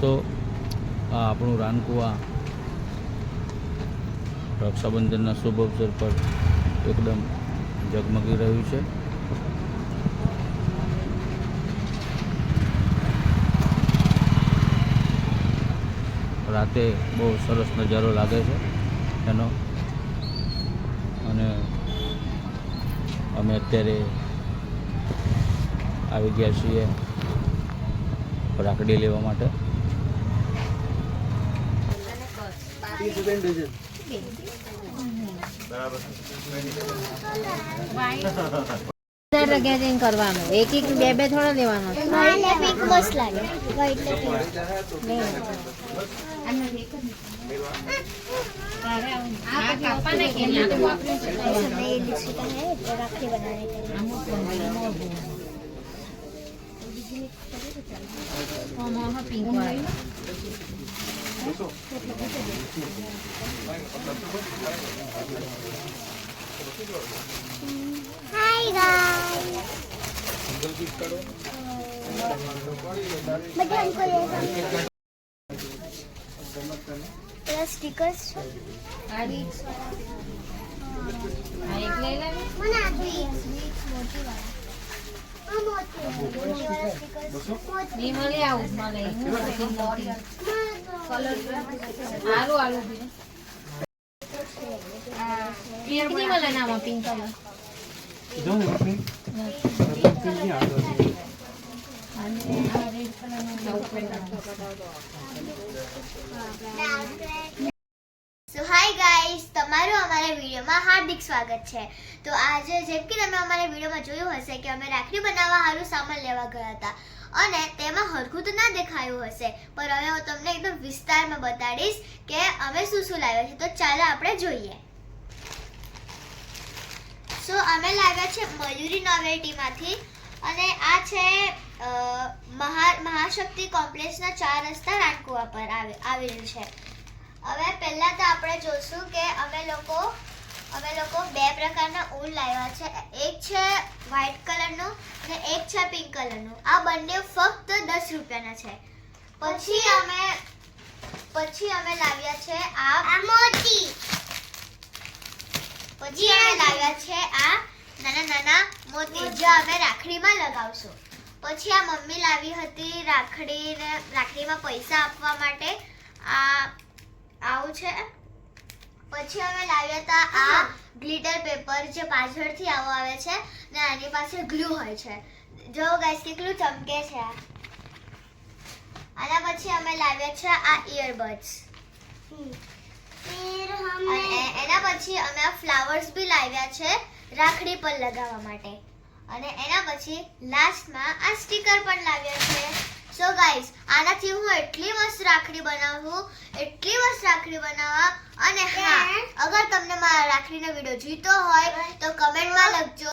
તો આ આપણું રાનકુવા રક્ષાબંધનના શુભ અવસર પર એકદમ ઝગમગી રહ્યું છે. રાતે બહુ સરસ નજારો લાગે છે એનો. અને અમે અત્યારે આવી ગયા છીએ રાખડી લેવા માટે. ગેધરિંગ કરવાનું, એક એક બે બે થોડા લેવાનો. પિંક મસ્ત લાગે. વ્હાઈટ राखी बनाने के लिए हाय गाइस, बेटा हमको ये स्टिकर्स मना वीक्स मोटी वाला मोटी वाला स्टिकर्स ની મળી આવું મળે કલર આલુ આલુ પિંક ની મળે ના માં pink colour Don't you think? So hi guys, તમારું અમારા વિડીયોમાં હાર્દિક સ્વાગત છે. તો આજે જેમ કે તમે અમારા વિડીયોમાં જોયું હશે કે અમે રાખડી બનાવવા સારું સામાન લેવા ગયા હતા અને તેમાં હરખું તો ના દેખાયું હશે, પણ હવે હું તમને એકદમ વિસ્તારમાં બતાડીશ કે અમે શું શું લાવ્યા છે. તો ચાલો આપણે જોઈએ. સો અમે લાવ્યા છે મયુરી નોવેલ્ટીમાંથી અને આ છે મહાશક્તિ કોમ્પ્લેક્સના 4 રસ્તા રાનકુવા પર આવેલું છે. હવે પહેલા તો આપણે જોશું કે અમે લોકો બે પ્રકારના ઊન લાવ્યા છે. એક છે વ્હાઈટ કલરનું અને એક છે પિંક કલરનું. આ બંને ફક્ત 10 રૂપિયાના છે. પછી અમે લાવ્યા છે આ મોતી. પછી અમે લાવ્યા છે આ નાના નાના મોતી જે અમે રાખડીમાં લગાવશું. પછી આ મમ્મી લાવી હતી રાખડીમાં પૈસા આપવા માટે. આવું છે. પછી અમે લાવ્યા હતા આ ગ્લિટર પેપર જે પાછળથી આવો આવે છે ને આની પાસે ગ્લુ હોય છે. જો ગાઈસ કેટલું ચમકે છે આ. આના પછી અમે લાવ્યા છે આ ઇયરબડ્સ. એના પછી અમે આ ફ્લાવર્સ બી લાવ્યા છે રાખડી પર લગાવવા માટે. અને એના પછી લાસ્ટમાં આ સ્ટીકર પણ લાવ્યા છે. સો ગાઈસ આનાથી હું એટલી મસ્ત રાખડી બનાવું, અને હા, અગર તમને મારા રાખડીનો વિડીયો જોઈતો હોય તો કમેન્ટમાં લખજો.